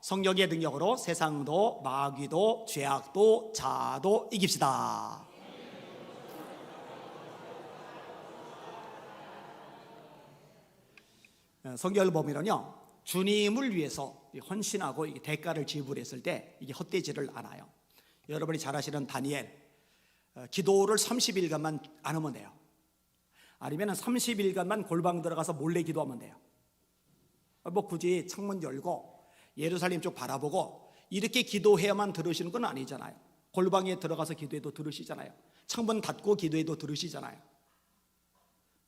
성령의 능력으로 세상도 마귀도 죄악도 자도 이깁시다. 성경을 보면요, 주님을 위해서 헌신하고 대가를 지불했을 때 이게 헛되지를 않아요. 여러분이 잘 아시는 다니엘, 기도를 30일간만 안 하면 돼요. 아니면 30일간만 골방 들어가서 몰래 기도하면 돼요. 뭐 굳이 창문 열고 예루살렘 쪽 바라보고 이렇게 기도해야만 들으시는 건 아니잖아요. 골방에 들어가서 기도해도 들으시잖아요. 창문 닫고 기도해도 들으시잖아요.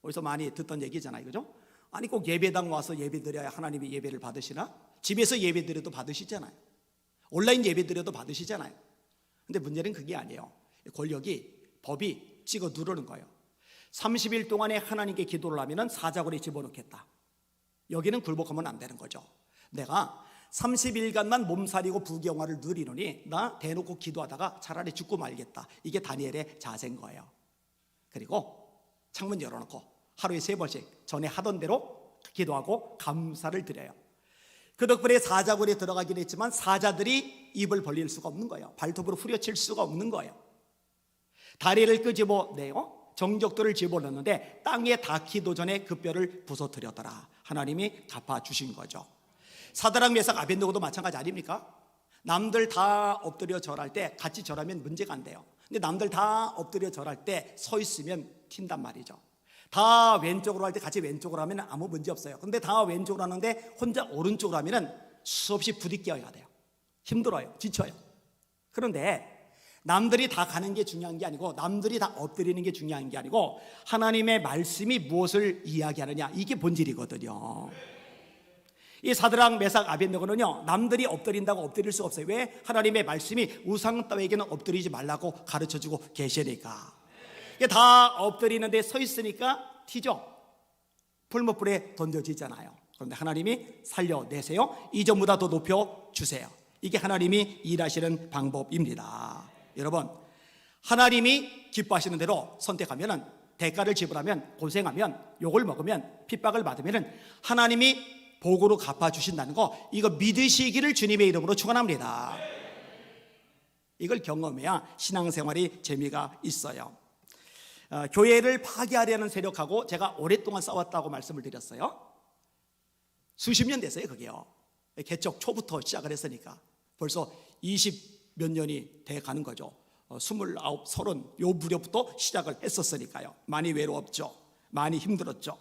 어디서 많이 듣던 얘기잖아요, 그죠? 아니 꼭 예배당 와서 예배 드려야 하나님이 예배를 받으시나? 집에서 예배 드려도 받으시잖아요. 온라인 예배 드려도 받으시잖아요. 근데 문제는 그게 아니에요. 권력이, 법이 찍어 누르는 거예요. 30일 동안에 하나님께 기도를 하면 사자굴에 집어넣겠다. 여기는 굴복하면 안 되는 거죠. 내가 30일간만 몸살이고 부경화를 누리느니 나 대놓고 기도하다가 차라리 죽고 말겠다. 이게 다니엘의 자세인 거예요. 그리고 창문 열어놓고 하루에 3번씩 전에 하던 대로 기도하고 감사를 드려요. 그 덕분에 사자굴에 들어가긴 했지만 사자들이 입을 벌릴 수가 없는 거예요. 발톱으로 후려칠 수가 없는 거예요. 다리를 끄집어내요. 정적들을 집어넣는데 땅에 닿기도 전에 그 뼈를 부서뜨렸더라. 하나님이 갚아주신 거죠. 사드락 메삭 아벤느고도 마찬가지 아닙니까? 남들 다 엎드려 절할 때 같이 절하면 문제가 안 돼요. 근데 남들 다 엎드려 절할 때 서 있으면 튄단 말이죠. 다 왼쪽으로 할 때 같이 왼쪽으로 하면 아무 문제 없어요. 근데 다 왼쪽으로 하는데 혼자 오른쪽으로 하면 수없이 부딪혀야 돼요. 힘들어요. 지쳐요. 그런데 남들이 다 가는 게 중요한 게 아니고 남들이 다 엎드리는 게 중요한 게 아니고 하나님의 말씀이 무엇을 이야기하느냐, 이게 본질이거든요. 이 사드락 메삭 아벤느고는요, 남들이 엎드린다고 엎드릴 수 없어요. 왜? 하나님의 말씀이 우상 따위에게는 엎드리지 말라고 가르쳐주고 계시니까. 다 엎드리는데 서 있으니까 튀죠. 풀무불에 던져지잖아요. 그런데 하나님이 살려내세요. 이전보다 더 높여주세요. 이게 하나님이 일하시는 방법입니다. 여러분, 하나님이 기뻐하시는 대로 선택하면, 대가를 지불하면, 고생하면, 욕을 먹으면, 핍박을 받으면 하나님이 복으로 갚아주신다는 거, 이거 믿으시기를 주님의 이름으로 축원합니다. 이걸 경험해야 신앙생활이 재미가 있어요. 교회를 파괴하려는 세력하고 제가 오랫동안 싸웠다고 말씀을 드렸어요. 수십 년 됐어요. 그게요. 개척 초부터 시작을 했으니까 벌써 20몇 년이 돼 가는 거죠. 29, 30 요 무렵부터 시작을 했었으니까요. 많이 외로웠죠. 많이 힘들었죠.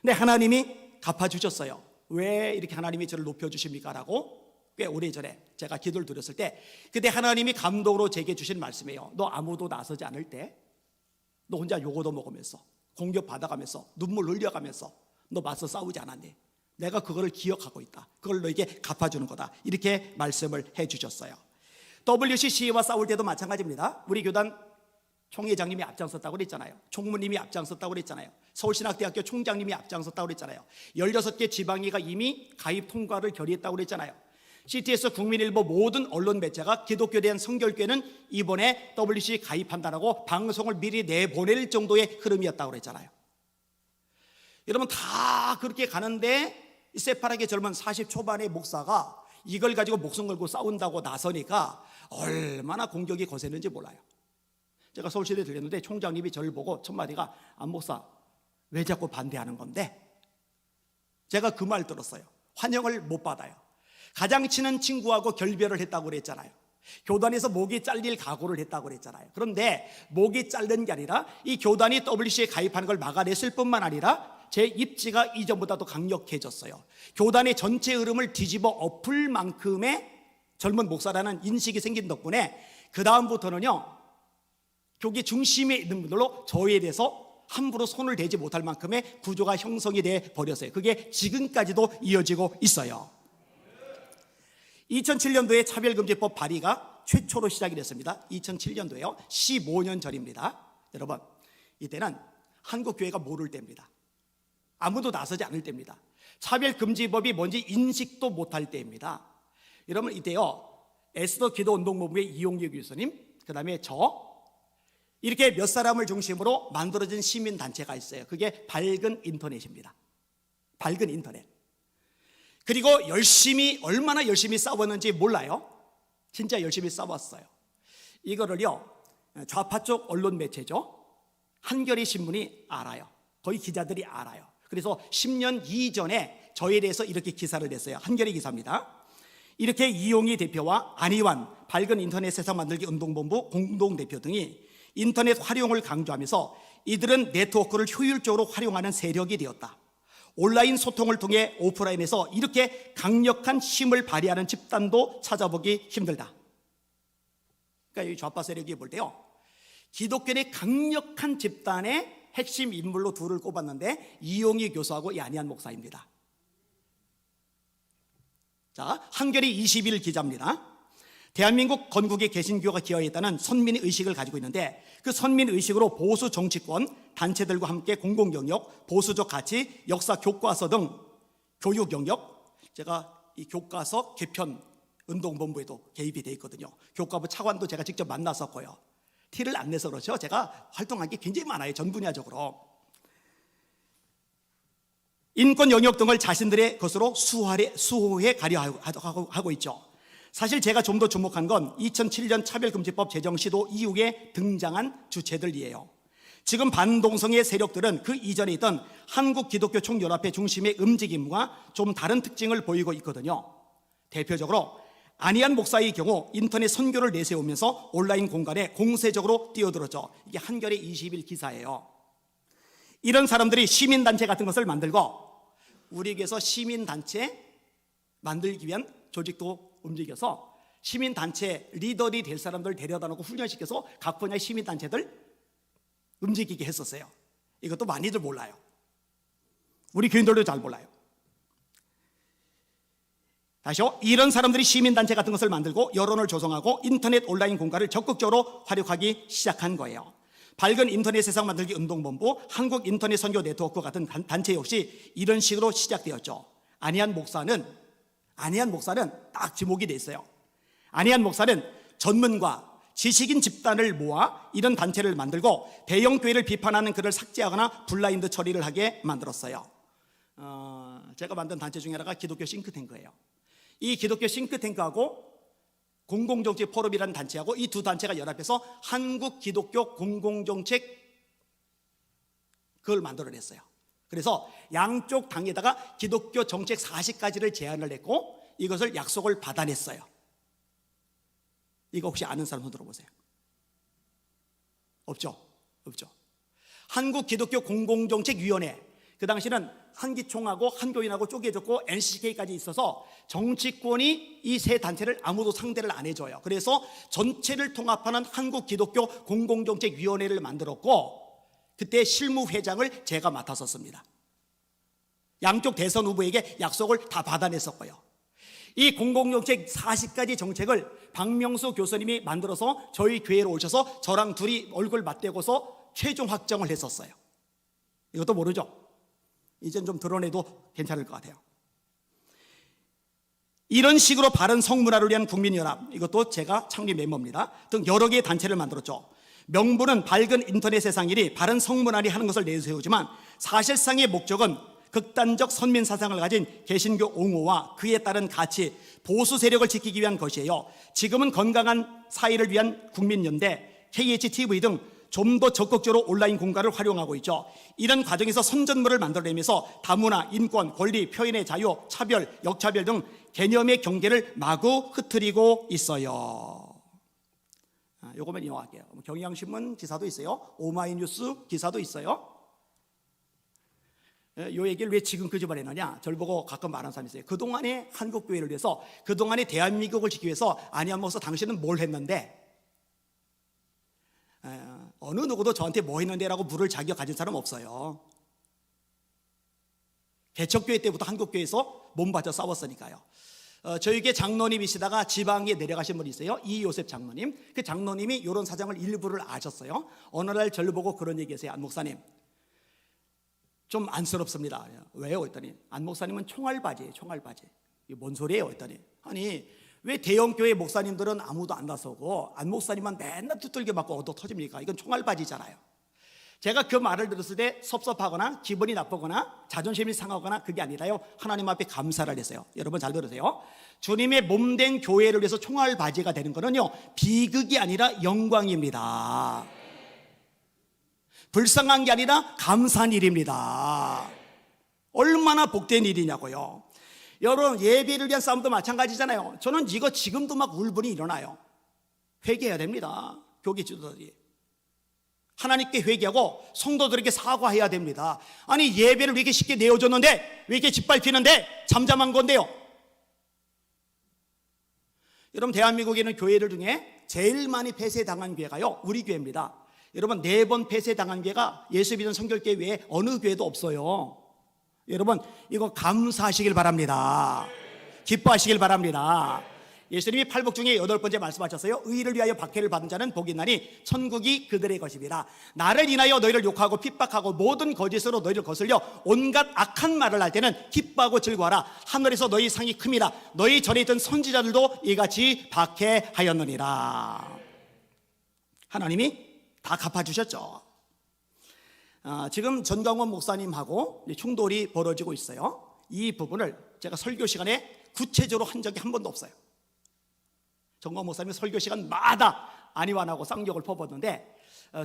근데 하나님이 갚아주셨어요. 왜 이렇게 하나님이 저를 높여주십니까? 라고 꽤 오래전에 제가 기도를 드렸을 때 그때 하나님이 감동으로 제게 주신 말씀이에요. 너 아무도 나서지 않을 때, 너 혼자 욕도 먹으면서 공격받아가면서 눈물 흘려가면서 너 맞서 싸우지 않았니? 내가 그거를 기억하고 있다. 그걸 너에게 갚아주는 거다. 이렇게 말씀을 해주셨어요. WCC와 싸울 때도 마찬가지입니다. 우리 교단 총회장님이 앞장섰다고 그랬잖아요. 총무님이 앞장섰다고 그랬잖아요. 서울신학대학교 총장님이 앞장섰다고 그랬잖아요. 16개 지방의가 이미 가입 통과를 결의했다고 그랬잖아요. CTS, 국민일보 모든 언론 매체가 기독교에 대한 성결교회는 이번에 WCC 가입한다라고 방송을 미리 내보낼 정도의 흐름이었다고 그랬잖아요. 여러분, 다 그렇게 가는데 새파랗게 젊은 40 초반의 목사가 이걸 가지고 목숨 걸고 싸운다고 나서니까 얼마나 공격이 거세는지 몰라요. 제가 서울시대에 들렸는데 총장님이 저를 보고 첫 마디가, 안 목사 왜 자꾸 반대하는 건데? 제가 그 말 들었어요. 환영을 못 받아요. 가장 친한 친구하고 결별을 했다고 그랬잖아요. 교단에서 목이 잘릴 각오를 했다고 그랬잖아요. 그런데 목이 자른 게 아니라 이 교단이 WC에 가입하는 걸 막아냈을 뿐만 아니라 제 입지가 이전보다 더 강력해졌어요. 교단의 전체 흐름을 뒤집어 엎을 만큼의 젊은 목사라는 인식이 생긴 덕분에 그 다음부터는요, 교계 중심에 있는 분들로 저에 대해서 함부로 손을 대지 못할 만큼의 구조가 형성이 돼 버렸어요. 그게 지금까지도 이어지고 있어요. 2007년도에 차별금지법 발의가 최초로 시작이 됐습니다. 2007년도에요. 15년 전입니다. 여러분, 이때는 한국교회가 모를 때입니다. 아무도 나서지 않을 때입니다. 차별금지법이 뭔지 인식도 못할 때입니다. 여러분, 이때요, 에스더 기도운동본부의 이용규 교수님, 그 다음에 이렇게 몇 사람을 중심으로 만들어진 시민단체가 있어요. 그게 밝은 인터넷입니다. 밝은 인터넷. 그리고 얼마나 열심히 싸웠는지 몰라요. 진짜 열심히 싸웠어요. 이거를요, 좌파 쪽 언론 매체죠, 한겨레 신문이 알아요. 거의 기자들이 알아요. 그래서 10년 이전에 저에 대해서 이렇게 기사를 냈어요. 한겨레 기사입니다. 이렇게 이용희 대표와 안희환 밝은 인터넷 세상 만들기 운동본부 공동대표 등이 인터넷 활용을 강조하면서 이들은 네트워크를 효율적으로 활용하는 세력이 되었다. 온라인 소통을 통해 오프라인에서 이렇게 강력한 힘을 발휘하는 집단도 찾아보기 힘들다. 그러니까 이 좌파 세력이 볼 때요, 기독교의 강력한 집단의 핵심 인물로 둘을 꼽았는데 이용희 교수하고 이 안희환 목사입니다. 자, 한겨레 21 기자입니다. 대한민국 건국의 개신교가 기여했다는 선민 의식을 가지고 있는데 그 선민 의식으로 보수 정치권 단체들과 함께 공공영역, 보수적 가치, 역사 교과서 등 교육 영역, 제가 이 교과서 개편 운동본부에도 개입이 되어 있거든요. 교과부 차관도 제가 직접 만났었고요. 티를 안 내서 그렇죠. 제가 활동한 게 굉장히 많아요. 전 분야적으로. 인권 영역 등을 자신들의 것으로 수호해 가려 하고 있죠. 사실 제가 좀 더 주목한 건 2007년 차별금지법 제정 시도 이후에 등장한 주체들이에요. 지금 반동성의 세력들은 그 이전에 있던 한국기독교총연합회 중심의 움직임과 좀 다른 특징을 보이고 있거든요. 대표적으로 안희환 목사의 경우 인터넷 선교를 내세우면서 온라인 공간에 공세적으로 뛰어들었죠. 이게 한겨레 20일 기사예요. 이런 사람들이 시민단체 같은 것을 만들고 우리에게서 시민단체 만들기 위한 조직도 움직여서 시민단체 리더리 될 사람들 데려다 놓고 훈련시켜서 각 분야의 시민단체들 움직이게 했었어요. 이것도 많이들 몰라요. 우리 교인들도 잘 몰라요. 다시요, 이런 사람들이 시민단체 같은 것을 만들고 여론을 조성하고 인터넷 온라인 공간을 적극적으로 활용하기 시작한 거예요. 밝은 인터넷 세상 만들기 운동본부, 한국인터넷 선교 네트워크 같은 단체 역시 이런 식으로 시작되었죠. 안희환 목사는 딱 지목이 돼 있어요. 안희환 목사는 전문가, 지식인 집단을 모아 이런 단체를 만들고 대형 교회를 비판하는 글을 삭제하거나 블라인드 처리를 하게 만들었어요. 제가 만든 단체 중에 하나가 기독교 싱크탱크예요. 이 기독교 싱크탱크하고 공공정책 포럼이라는 단체하고 이 두 단체가 연합해서 한국 기독교 공공정책 그걸 만들어냈어요. 그래서 양쪽 당에다가 기독교 정책 40가지를 제안을 했고 이것을 약속을 받아냈어요. 이거 혹시 아는 사람 손 들어보세요. 없죠? 없죠. 한국기독교공공정책위원회, 그 당시는 한기총하고 한교인하고 쪼개졌고 NCK까지 있어서 정치권이 이 세 단체를 아무도 상대를 안 해줘요. 그래서 전체를 통합하는 한국기독교공공정책위원회를 만들었고 그때 실무회장을 제가 맡았었습니다. 양쪽 대선 후보에게 약속을 다 받아냈었고요. 이 공공정책 40가지 정책을 박명수 교수님이 만들어서 저희 교회로 오셔서 저랑 둘이 얼굴 맞대고서 최종 확정을 했었어요. 이것도 모르죠? 이젠 좀 드러내도 괜찮을 것 같아요. 이런 식으로 바른 성문화를 위한 국민연합, 이것도 제가 창립 멤버입니다. 등 여러 개의 단체를 만들었죠. 명분은 밝은 인터넷 세상일이 바른 성문화를 하는 것을 내세우지만 사실상의 목적은 극단적 선민 사상을 가진 개신교 옹호와 그에 따른 가치, 보수 세력을 지키기 위한 것이에요. 지금은 건강한 사회를 위한 국민연대, KHTV 등 좀 더 적극적으로 온라인 공간을 활용하고 있죠. 이런 과정에서 선전물을 만들어내면서 다문화, 인권, 권리, 표현의 자유, 차별, 역차별 등 개념의 경계를 마구 흐트리고 있어요. 요거만 이용할게요. 경향신문 기사도 있어요. 오마이뉴스 기사도 있어요. 요 얘기를 왜 지금 그 집을 했느냐, 저를 보고 가끔 말하는 사람이 있어요. 그동안의 한국교회를 위해서, 그동안의 대한민국을 지키기 위해서 안희환 목사 당신은 뭘 했는데, 어느 누구도 저한테 뭐 했는데 라고 물을 자격 가진 사람 없어요. 개척교회 때부터 한국교회에서 몸바쳐 싸웠으니까요. 저에게 장로님이시다가 지방에 내려가신 분이 있어요. 이요셉 장로님. 그 장로님이 이런 사정을 일부를 아셨어요. 어느 날 저를 보고 그런 얘기했어요. 안 목사님, 좀 안쓰럽습니다. 왜요? 했더니 안 목사님은 총알바지예요. 총알바지. 이게 뭔 소리예요? 했더니 아니 왜 대형교회 목사님들은 아무도 안 나서고 안 목사님만 맨날 두들겨 맞고 얻어 터집니까? 이건 총알바지잖아요. 제가 그 말을 들었을 때 섭섭하거나 기분이 나쁘거나 자존심이 상하거나 그게 아니라요, 하나님 앞에 감사를 했어요. 여러분 잘 들으세요. 주님의 몸된 교회를 위해서 총알바지가 되는 거는요, 비극이 아니라 영광입니다. 불쌍한 게 아니라 감사한 일입니다. 얼마나 복된 일이냐고요. 여러분, 예배를 위한 싸움도 마찬가지잖아요. 저는 이거 지금도 막 울분이 일어나요. 회개해야 됩니다. 교계 지도자들이 하나님께 회개하고 성도들에게 사과해야 됩니다. 아니, 예배를 왜 이렇게 쉽게 내어줬는데 왜 이렇게 짓밟히는데, 잠잠한 건데요. 여러분, 대한민국에는 교회들 중에 제일 많이 폐쇄당한 교회가요, 우리 교회입니다. 여러분, 4번 폐쇄당한 교회가 예수 믿는 성결교회 외에 어느 교회도 없어요. 여러분, 이거 감사하시길 바랍니다. 기뻐하시길 바랍니다. 예수님이 팔복 중에 8번째 말씀하셨어요. 의를 위하여 박해를 받은 자는 복이 있나니 천국이 그들의 것이니라. 나를 인하여 너희를 욕하고 핍박하고 모든 거짓으로 너희를 거슬려 온갖 악한 말을 할 때는 기뻐하고 즐거워하라. 하늘에서 너희 상이 큼이라. 너희 전에 있던 선지자들도 이같이 박해하였느니라. 하나님이 다 갚아주셨죠. 지금 전광원 목사님하고 충돌이 벌어지고 있어요. 이 부분을 제가 설교 시간에 구체적으로 한 적이 한 번도 없어요. 전광원 목사님이 설교 시간마다 안희환하고 쌍욕을 퍼붓는데,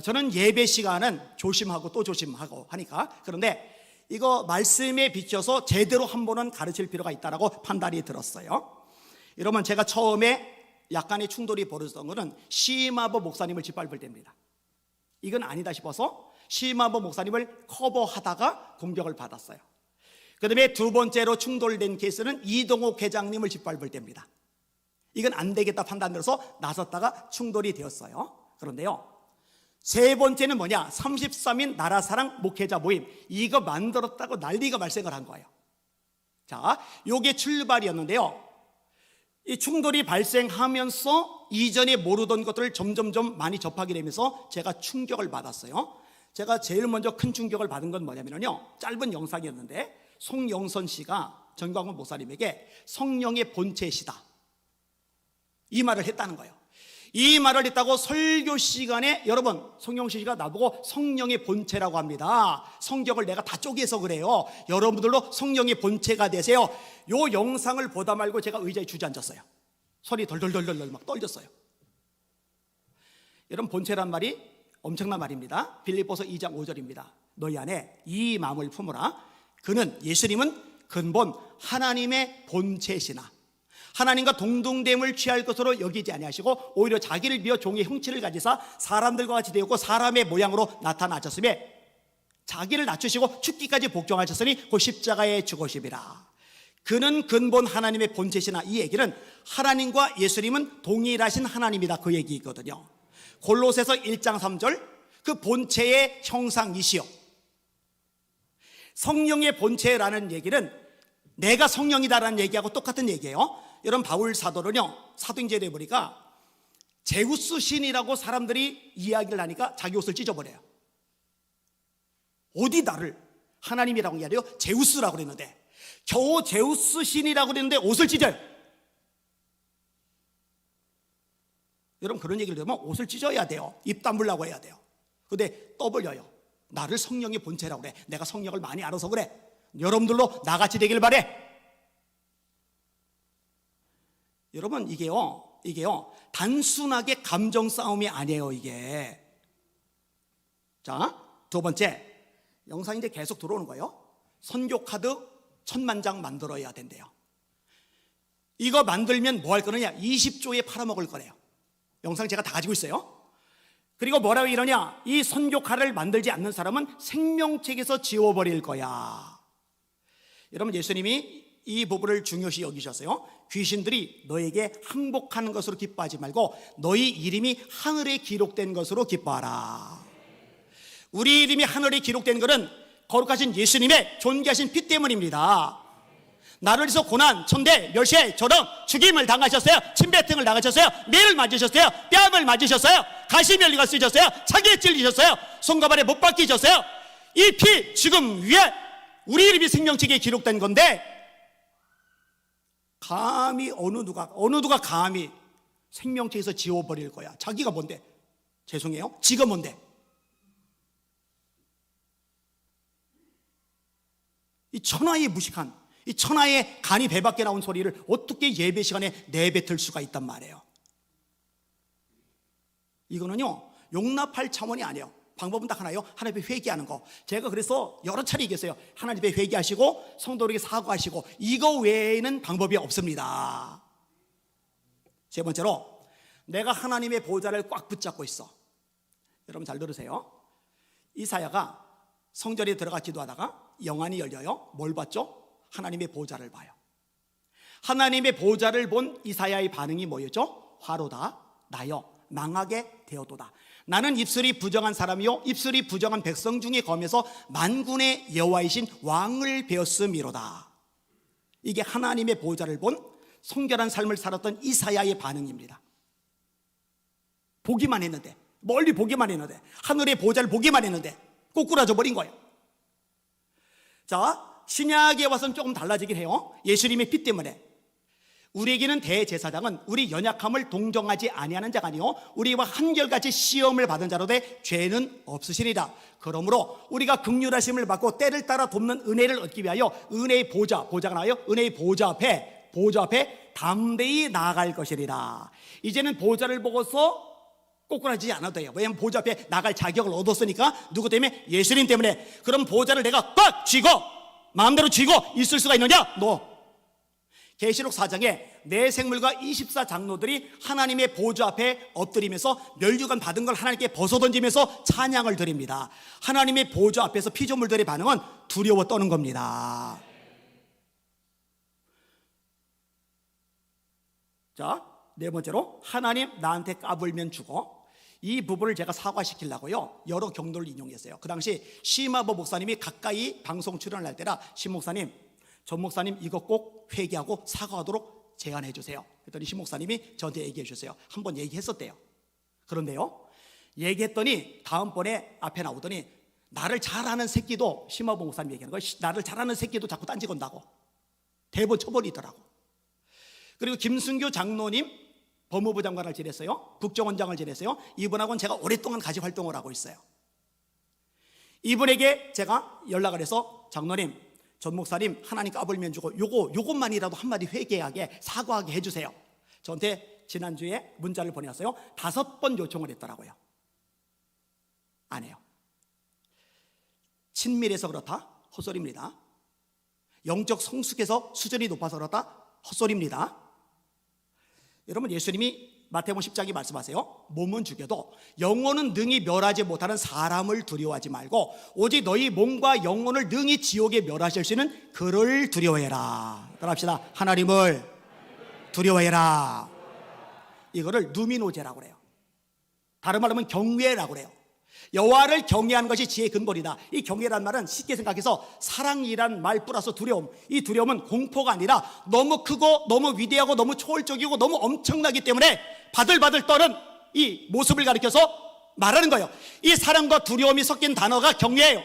저는 예배 시간은 조심하고 또 조심하고 하니까, 그런데 이거 말씀에 비춰서 제대로 한 번은 가르칠 필요가 있다고 판단이 들었어요. 여러분, 제가 처음에 약간의 충돌이 벌어졌던 것은 시마버 목사님을 짓밟을 때입니다. 이건 아니다 싶어서 시마버 목사님을 커버하다가 공격을 받았어요. 그 다음에 2번째로 충돌된 케이스는 이동욱 회장님을 짓밟을 때입니다. 이건 안 되겠다 판단 들어서 나섰다가 충돌이 되었어요. 그런데요, 3번째는 뭐냐, 33인 나라사랑 목회자 모임, 이거 만들었다고 난리가 발생을 한 거예요. 자, 요게 출발이었는데요, 이 충돌이 발생하면서 이전에 모르던 것들을 점점점 많이 접하게 되면서 제가 충격을 받았어요. 제가 제일 먼저 큰 충격을 받은 건 뭐냐면요, 짧은 영상이었는데 송영선 씨가 전광훈 목사님에게 성령의 본체시다, 이 말을 했다는 거예요. 이 말을 했다고 설교 시간에, 여러분, 송영신 씨가 나보고 성령의 본체라고 합니다. 성경을 내가 다 쪼개서 그래요. 여러분들도 성령의 본체가 되세요. 요 영상을 보다 말고 제가 의자에 주저앉았어요. 손이 덜덜덜덜 막 떨렸어요. 여러분, 본체란 말이 엄청난 말입니다. 빌립보서 2장 5절입니다. 너희 안에 이 마음을 품으라. 그는, 예수님은 근본 하나님의 본체시나 하나님과 동등됨을 취할 것으로 여기지 아니하시고 오히려 자기를 비어 종의 형체를 가지사 사람들과 같이 되었고 사람의 모양으로 나타나셨으며 자기를 낮추시고 죽기까지 복종하셨으니 곧 십자가에 죽으심이라. 그는 근본 하나님의 본체시나, 이 얘기는 하나님과 예수님은 동일하신 하나님이다, 그 얘기거든요. 골로새서 1장 3절, 그 본체의 형상이시여. 성령의 본체라는 얘기는 내가 성령이다라는 얘기하고 똑같은 얘기예요. 여러분, 바울 사도는요, 사도행전에 보니까 제우스 신이라고 사람들이 이야기를 하니까 자기 옷을 찢어버려요. 어디 나를 하나님이라고 이야기해요? 제우스라고 그랬는데, 겨우 제우스 신이라고 그랬는데 옷을 찢어요. 여러분, 그런 얘기를 들으면 옷을 찢어야 돼요. 입 다물라고 해야 돼요. 근데 떠벌려요. 나를 성령의 본체라고 그래. 내가 성령을 많이 알아서 그래. 여러분들도 나같이 되길 바래. 여러분, 이게요 단순하게 감정 싸움이 아니에요, 이게. 자, 2번째, 영상인데 계속 들어오는 거예요. 선교 카드 1000만 장 만들어야 된대요. 이거 만들면 뭐 할 거느냐, 20조에 팔아먹을 거래요. 영상 제가 다 가지고 있어요. 그리고 뭐라고 이러냐, 이 선교 카드를 만들지 않는 사람은 생명책에서 지워버릴 거야. 여러분, 예수님이 이 부분을 중요시 여기셨어요. 귀신들이 너에게 항복하는 것으로 기뻐하지 말고 너희 이름이 하늘에 기록된 것으로 기뻐하라. 우리 이름이 하늘에 기록된 것은 거룩하신 예수님의 존귀하신 피 때문입니다. 나를 위해서 고난, 천대, 멸시에 저런 죽임을 당하셨어요. 침뱉음을 당하셨어요. 매를 맞으셨어요. 뺨을 맞으셨어요. 가시면리가 쓰셨어요. 차기에 찔리셨어요. 손과 발에 못 박히셨어요. 이 피 지금 위에 우리 이름이 생명책에 기록된 건데, 감히 어느 누가 감히 생명책에서 지워버릴 거야. 자기가 뭔데? 죄송해요, 지가 뭔데? 이 천하의 무식한, 이 천하의 간이 배 밖에 나온 소리를 어떻게 예배 시간에 내뱉을 수가 있단 말이에요. 이거는요, 용납할 차원이 아니에요. 방법은 딱 하나요. 하나님 앞에 회개하는 거. 제가 그래서 여러 차례 얘기했어요. 하나님 앞에 회개하시고 성도에게 사과하시고, 이거 외에는 방법이 없습니다. 세 번째로, 내가 하나님의 보좌를 꽉 붙잡고 있어. 여러분 잘 들으세요. 이사야가 성전에 들어가 기도하다가 영안이 열려요. 뭘 봤죠? 하나님의 보좌를 봐요. 하나님의 보좌를 본 이사야의 반응이 뭐였죠? 화로다 나여 망하게 되었도다. 나는 입술이 부정한 사람이요 입술이 부정한 백성 중에 거면서 만군의 여호와이신 왕을 배웠음이로다. 이게 하나님의 보좌를 본 성결한 삶을 살았던 이사야의 반응입니다. 보기만 했는데, 멀리 보기만 했는데, 하늘의 보좌를 보기만 했는데 꼬꾸라져 버린 거예요. 자, 신약에 와서는 조금 달라지긴 해요. 예수님의 피 때문에. 우리에게는 대제사장은 우리 연약함을 동정하지 아니하는 자가 아니요 우리와 한결같이 시험을 받은 자로 돼 죄는 없으시리라. 그러므로 우리가 긍휼하심을 받고 때를 따라 돕는 은혜를 얻기 위하여 은혜의 보좌가 나와요. 은혜의 보좌 앞에 담대히 나아갈 것이리라. 이제는 보좌를 보고서 꼬꾸라지지 않아도 돼요. 왜냐하면 보좌 앞에 나갈 자격을 얻었으니까. 누구 때문에? 예수님 때문에. 그럼 보좌를 내가 꽉 쥐고 마음대로 쥐고 있을 수가 있느냐? 계시록 4장에 내 생물과 24장로들이 하나님의 보좌 앞에 엎드리면서 멸류관 받은 걸 하나님께 벗어던지면서 찬양을 드립니다. 하나님의 보좌 앞에서 피조물들의 반응은 두려워 떠는 겁니다. 자, 네 번째로, 하나님 나한테 까불면 죽어. 이 부분을 제가 사과시키려고요 여러 경로를 인용했어요. 그 당시 심화보 목사님이 가까이 방송 출연을 할 때라, 심 목사님, 전 목사님 이거 꼭 회개하고 사과하도록 제안해 주세요. 그랬더니 심 목사님이 저한테 얘기해 주셨어요. 한번 얘기했었대요. 그런데요, 얘기했더니 다음번에 앞에 나오더니 나를 잘 아는 새끼도, 심화보 목사님 얘기하는 거예요. 나를 잘 아는 새끼도 자꾸 딴지 건다고 대본 쳐버리더라고. 그리고 김순교 장로님 법무부 장관을 지냈어요. 국정원장을 지냈어요. 이분하고는 제가 오랫동안 같이 활동을 하고 있어요. 이분에게 제가 연락을 해서, 장로님, 전 목사님 하나님 까불면 주고 요것만이라도 한마디 회개하게 사과하게 해주세요. 저한테 지난주에 문자를 보내왔어요. 5번 요청을 했더라고요. 안 해요. 친밀해서 그렇다? 헛소리입니다. 영적 성숙해서 수준이 높아서 그렇다? 헛소리입니다. 여러분, 예수님이 마태복음 10장에 말씀하세요. 몸은 죽여도 영혼은 능히 멸하지 못하는 사람을 두려워하지 말고 오직 너희 몸과 영혼을 능히 지옥에 멸하실 수 있는 그를 두려워해라. 따라합시다. 하나님을 두려워해라. 이거를 누미노제라고 그래요. 다른 말로 하면 경외라고 그래요. 여호와를 경외하는 것이 지혜의 근본이다. 이 경외란 말은 쉽게 생각해서 사랑이란 말 플러스 두려움, 이 두려움은 공포가 아니라 너무 크고 너무 위대하고 너무 초월적이고 너무 엄청나기 때문에 바들바들 떠는 이 모습을 가리켜서 말하는 거예요. 이 사랑과 두려움이 섞인 단어가 경외예요.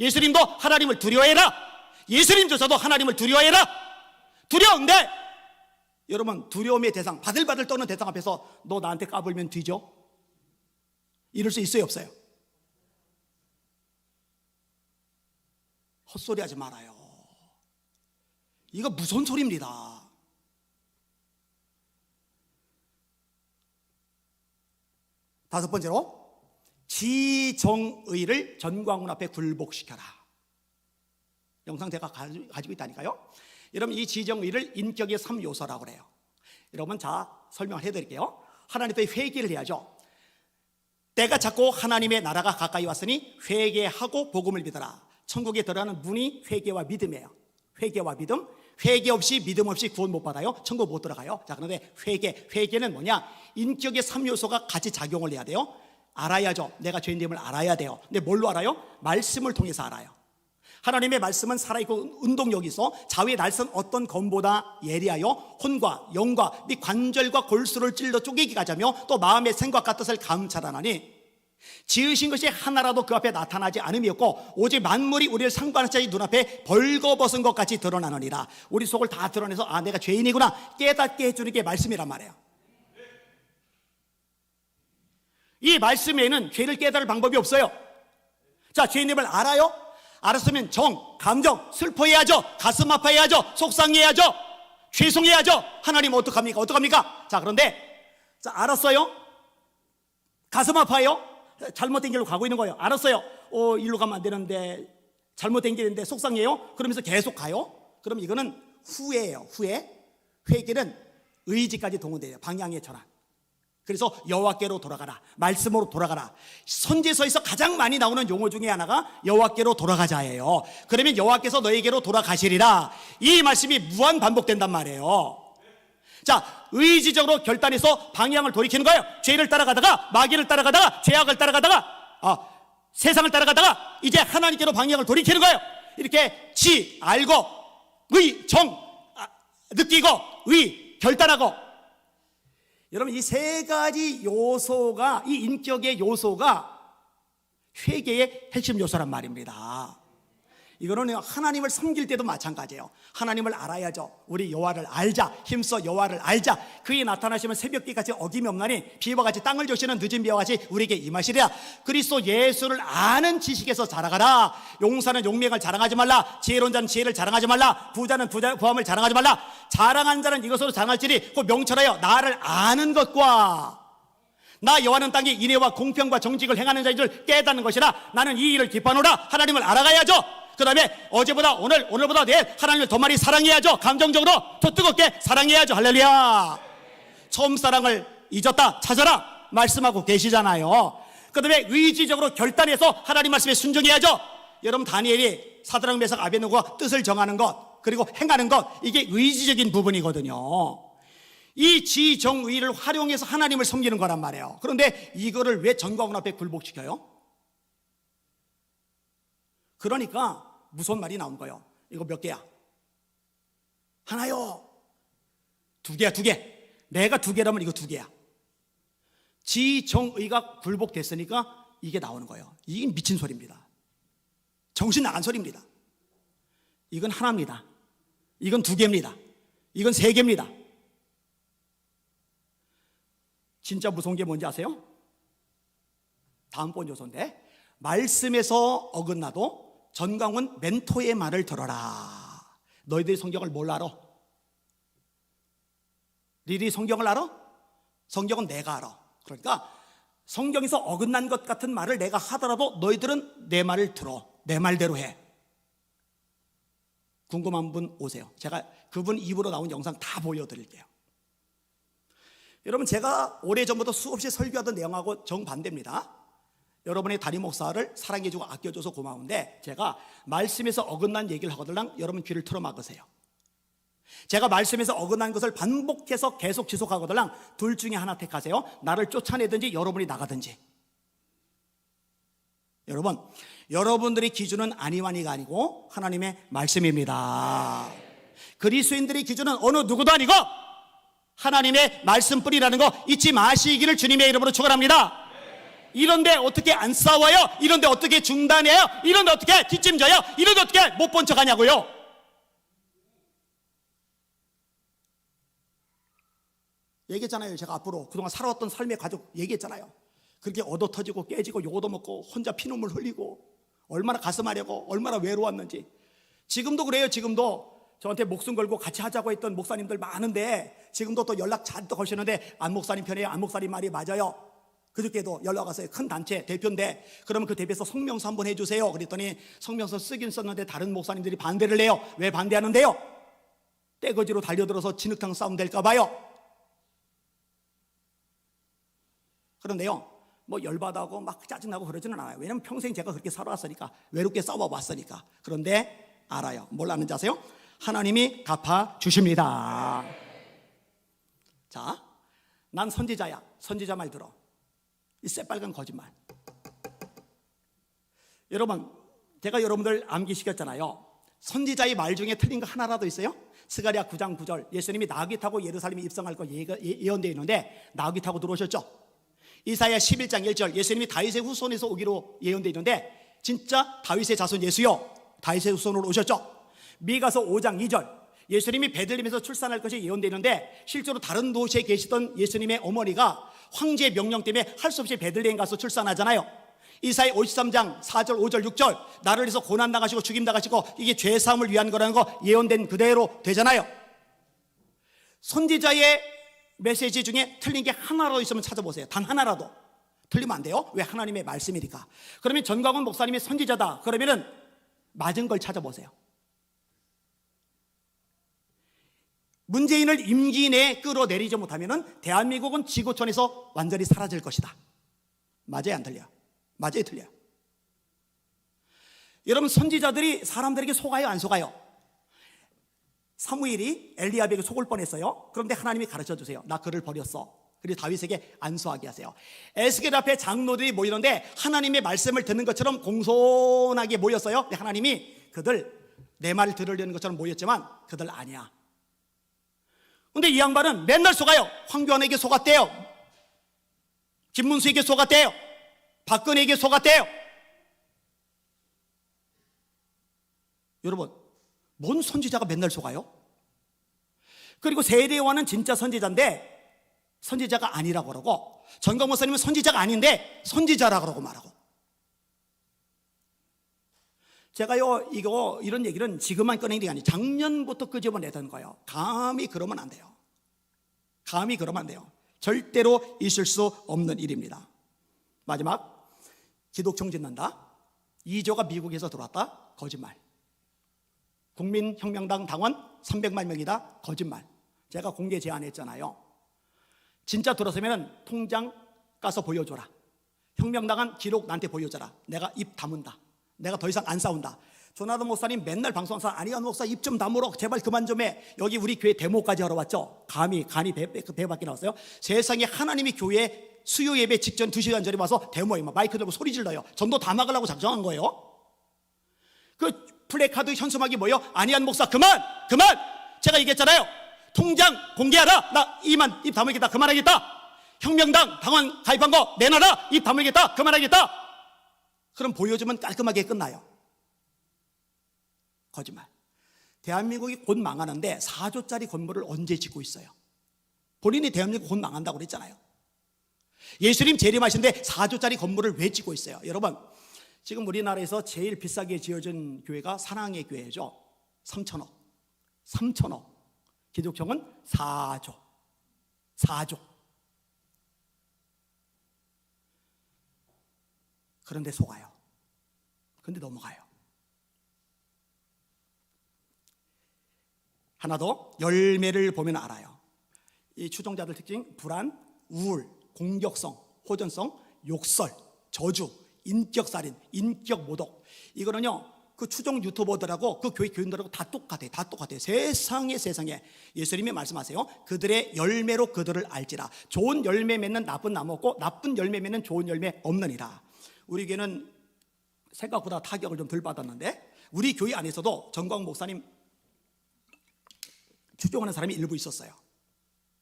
예수님도 하나님을 두려워해라. 예수님조차도 하나님을 두려워해라. 두려운데 여러분, 두려움의 대상, 바들바들 떠는 대상 앞에서 너 나한테 까불면 뒤져? 이럴 수 있어요, 없어요? 헛소리 하지 말아요. 이거 무서운 소리입니다. 다섯 번째로, 지정의를 전광훈 앞에 굴복시켜라. 영상 제가 가지고 있다니까요. 여러분, 이 지정의를 인격의 3요소라고 그래요. 여러분, 자, 설명을 해드릴게요. 하나님 앞에 회개를 해야죠. 때가 찼고 하나님의 나라가 가까이 왔으니 회개하고 복음을 믿어라. 천국에 들어가는 문이 회개와 믿음이에요. 회개와 믿음. 회개 없이 믿음 없이 구원 못 받아요. 천국 못 들어가요. 자, 그런데 회개는 뭐냐? 인격의 3요소가 같이 작용을 해야 돼요. 알아야죠. 내가 죄인됨을 알아야 돼요. 근데 뭘로 알아요? 말씀을 통해서 알아요. 하나님의 말씀은 살아있고 운동력이 있어 자위의 날선 어떤 검보다 예리하여 혼과 영과 및 관절과 골수를 찔러 쪼개기가 하자며 또 마음의 생각과 뜻을 감찰하나니 지으신 것이 하나라도 그 앞에 나타나지 않음이었고 오직 만물이 우리를 상관한 자의 눈앞에 벌거벗은 것 같이 드러나느니라. 우리 속을 다 드러내서 아, 내가 죄인이구나 깨닫게 해주는 게 말씀이란 말이에요. 이 말씀 외에는 죄를 깨달을 방법이 없어요. 자, 죄인임을 알아요? 알았으면 정, 감정, 슬퍼해야죠. 가슴 아파해야죠. 속상해야죠. 죄송해야죠. 하나님 어떡합니까? 어떡합니까? 자, 그런데 자, 알았어요. 가슴 아파요. 잘못된 길로 가고 있는 거예요. 알았어요. 일로 가면 안 되는데, 잘못된 길인데 속상해요. 그러면서 계속 가요. 그럼 이거는 후회예요. 후회. 회개는 의지까지 동원돼요. 방향의 전환. 그래서 여호와께로 돌아가라, 말씀으로 돌아가라. 선지서에서 가장 많이 나오는 용어 중에 하나가 여호와께로 돌아가자예요. 그러면 여호와께서 너에게로 돌아가시리라, 이 말씀이 무한 반복된단 말이에요. 자, 의지적으로 결단해서 방향을 돌이키는 거예요. 죄를 따라가다가, 마귀를 따라가다가, 죄악을 따라가다가, 세상을 따라가다가 이제 하나님께로 방향을 돌이키는 거예요. 이렇게 지, 알고, 의, 정, 느끼고, 의, 결단하고. 여러분, 이 세 가지 요소가, 이 인격의 요소가 회개의 핵심 요소란 말입니다. 이거는 하나님을 섬길 때도 마찬가지예요. 하나님을 알아야죠. 우리 여호와를 알자. 힘써 여호와를 알자. 그에 나타나시면 새벽비같이 어김이 없나니 비와 같이 땅을 조시는 늦은 비와 같이 우리에게 임하시리라. 그리스도 예수를 아는 지식에서 자라가라. 용사는 용맹을 자랑하지 말라. 지혜로운 자는 지혜를 자랑하지 말라. 부자는 부함을 자랑하지 말라. 자랑한 자는 이것으로 자랑할지니 곧 명철하여 나를 아는 것과 나 여호와는 땅에 인애와 공평과 정직을 행하는 자인 줄 깨닫는 것이라. 나는 이 일을 기뻐하노라. 하나님을 알아가야죠. 그 다음에 어제보다 오늘, 오늘보다 내일 하나님을 더 많이 사랑해야죠. 감정적으로 더 뜨겁게 사랑해야죠. 할렐루야. 처음 사랑을 잊었다, 찾아라 말씀하고 계시잖아요. 그 다음에 의지적으로 결단해서 하나님 말씀에 순종해야죠. 여러분, 다니엘이 사드락 메삭 아벳느고가 뜻을 정하는 것, 그리고 행하는 것, 이게 의지적인 부분이거든요. 이 지정의를 활용해서 하나님을 섬기는 거란 말이에요. 그런데 이거를 왜 전광훈 앞에 굴복시켜요? 그러니까 무서운 말이 나온 거예요. 이거 몇 개야? 하나요. 두 개야, 두 개. 내가 두 개라면 이거 두 개야. 지정의가 굴복됐으니까 이게 나오는 거예요. 이게 미친 소리입니다. 정신 나간 소리입니다. 이건 하나입니다. 이건 두 개입니다. 이건 세 개입니다. 진짜 무서운 게 뭔지 아세요? 다음번 요소인데, 말씀에서 어긋나도 전광훈 멘토의 말을 들어라. 너희들이 성경을 뭘 알아? 너희들이 성경을 알아? 성경은 내가 알아. 그러니까 성경에서 어긋난 것 같은 말을 내가 하더라도 너희들은 내 말을 들어. 내 말대로 해. 궁금한 분 오세요. 제가 그분 입으로 나온 영상 다 보여드릴게요. 여러분, 제가 오래전부터 수없이 설교하던 내용하고 정반대입니다. 여러분의 담임 목사를 사랑해주고 아껴줘서 고마운데, 제가 말씀에서 어긋난 얘기를 하거든요. 여러분 귀를 틀어막으세요. 제가 말씀에서 어긋난 것을 반복해서 계속 지속하거든요. 둘 중에 하나 택하세요. 나를 쫓아내든지 여러분이 나가든지. 여러분, 여러분들의 기준은 아니와니가 아니고 하나님의 말씀입니다. 그리스도인들의 기준은 어느 누구도 아니고 하나님의 말씀뿐이라는 거 잊지 마시기를 주님의 이름으로 축원합니다. 이런데 어떻게 안 싸워요? 이런데 어떻게 중단해요? 이런데 어떻게 뒷짐져요? 이런데 어떻게 못 본 척 하냐고요? 얘기했잖아요. 제가 앞으로 그동안 살아왔던 삶의 과정 얘기했잖아요. 그렇게 얻어 터지고 깨지고 욕도 먹고 혼자 피눈물 흘리고 얼마나 가슴 아려고 얼마나 외로웠는지. 지금도 그래요. 지금도 저한테 목숨 걸고 같이 하자고 했던 목사님들 많은데 지금도 또 연락 잔뜩 하시는데 안 목사님 편이에요. 안 목사님 말이 맞아요. 그저께도 연락 왔어요. 큰 단체 대표인데 그러면 그 대표에서 성명서 한번 해주세요. 그랬더니 성명서 쓰긴 썼는데 다른 목사님들이 반대를 해요. 왜 반대하는데요? 떼거지로 달려들어서 진흙탕 싸움 될까 봐요. 그런데요, 뭐 열받아하고 막 짜증나고 그러지는 않아요. 왜냐면 평생 제가 그렇게 살아왔으니까, 외롭게 싸워왔으니까. 그런데 알아요. 뭘 아는지 아세요? 하나님이 갚아주십니다. 자, 난 선지자야. 선지자 말 들어. 이 새빨간 거짓말. 여러분, 제가 여러분들 암기시켰잖아요. 선지자의 말 중에 틀린 거 하나라도 있어요? 스가랴 9장 9절, 예수님이 나귀 타고 예루살렘에 입성할 거 예언되어 있는데 나귀 타고 들어오셨죠? 이사야 11장 1절, 예수님이 다윗의 후손에서 오기로 예언되어 있는데 진짜 다윗의 자손 예수요, 다윗의 후손으로 오셨죠? 미가서 5장 2절, 예수님이 베들레헴에서 출산할 것이 예언되어 있는데 실제로 다른 도시에 계시던 예수님의 어머니가 황제의 명령 때문에 할 수 없이 베들레헴 가서 출산하잖아요. 이사야 53장 4절 5절 6절 나를 위해서 고난당하시고 죽임당하시고 이게 죄사함을 위한 거라는 거 예언된 그대로 되잖아요. 선지자의 메시지 중에 틀린 게 하나라도 있으면 찾아보세요. 단 하나라도. 틀리면 안 돼요. 왜? 하나님의 말씀이니까. 그러면 전광훈 목사님이 선지자다 그러면은 맞은 걸 찾아보세요. 문재인을 임기 내에 끌어내리지 못하면은 대한민국은 지구촌에서 완전히 사라질 것이다. 맞아요, 안 틀려요? 맞아요, 틀려요? 여러분, 선지자들이 사람들에게 속아요, 안 속아요? 사무엘이 엘리야에게 속을 뻔했어요. 그런데 하나님이 가르쳐 주세요. 나 그를 버렸어. 그리고 다윗에게 안수하게 하세요. 에스겔 앞에 장로들이 모이는데 하나님의 말씀을 듣는 것처럼 공손하게 모였어요. 근데 하나님이 그들 내 말을 들으려는 것처럼 모였지만 그들 아니야. 근데 이 양반은 맨날 속아요. 황교안에게 속았대요. 김문수에게 속았대요. 박근혜에게 속았대요. 여러분, 뭔 선지자가 맨날 속아요? 그리고 세례요한은 진짜 선지자인데 선지자가 아니라고 그러고, 전광 목사님은 선지자가 아닌데 선지자라고 그러고 말하고. 제가요, 이런 얘기는 지금만 꺼내는 게 아니에요. 작년부터 끄집어내던 거예요. 감히 그러면 안 돼요. 감히 그러면 안 돼요. 절대로 있을 수 없는 일입니다. 마지막, 기독청 짓는다. 이조가 미국에서 들어왔다. 거짓말. 국민혁명당 당원 300만 명이다. 거짓말. 제가 공개 제안했잖아요. 진짜 들었으면 통장 가서 보여줘라. 혁명당한 기록 나한테 보여줘라. 내가 입 다문다. 내가 더 이상 안 싸운다. 조나단 목사님 맨날 방송하면서 아니야 목사 입 좀 다물어 제발 그만 좀 해. 여기 우리 교회 데모까지 하러 왔죠. 간이 배밖에 나왔어요. 세상에 하나님이 교회 수요 예배 직전 2시간 전에 와서 데모에 마이크 들고 소리 질러요. 전도 다 막으려고 작정한 거예요. 그 플래카드 현수막이 뭐예요? 안희안 목사 그만! 제가 얘기했잖아요. 통장 공개하라. 나 입 다물겠다. 그만하겠다. 혁명당 당원 가입한 거 내놔라. 입 다물겠다. 그만하겠다. 그럼 보여주면 깔끔하게 끝나요. 거짓말. 대한민국이 곧 망하는데 4조짜리 건물을 언제 짓고 있어요? 본인이 대한민국 곧 망한다고 그랬잖아요. 예수님 재림하시는데 4조짜리 건물을 왜 짓고 있어요? 여러분, 지금 우리나라에서 제일 비싸게 지어진 교회가 사랑의 교회죠. 3천억. 기독청은 4조. 그런데 속아요. 그런데 넘어가요. 하나 더, 열매를 보면 알아요. 이 추종자들 특징, 불안, 우울, 공격성, 호전성, 욕설, 저주, 인격살인, 인격모독. 이거는요, 그 추종 유튜버들하고 그 교회 교인들하고 다 똑같아요. 세상에. 예수님이 말씀하세요. 그들의 열매로 그들을 알지라. 좋은 열매 맺는 나쁜 나무 없고 나쁜 열매 맺는 좋은 열매 없느니라. 우리 교회는 생각보다 타격을 좀 덜 받았는데 우리 교회 안에서도 전광 목사님 추종하는 사람이 일부 있었어요.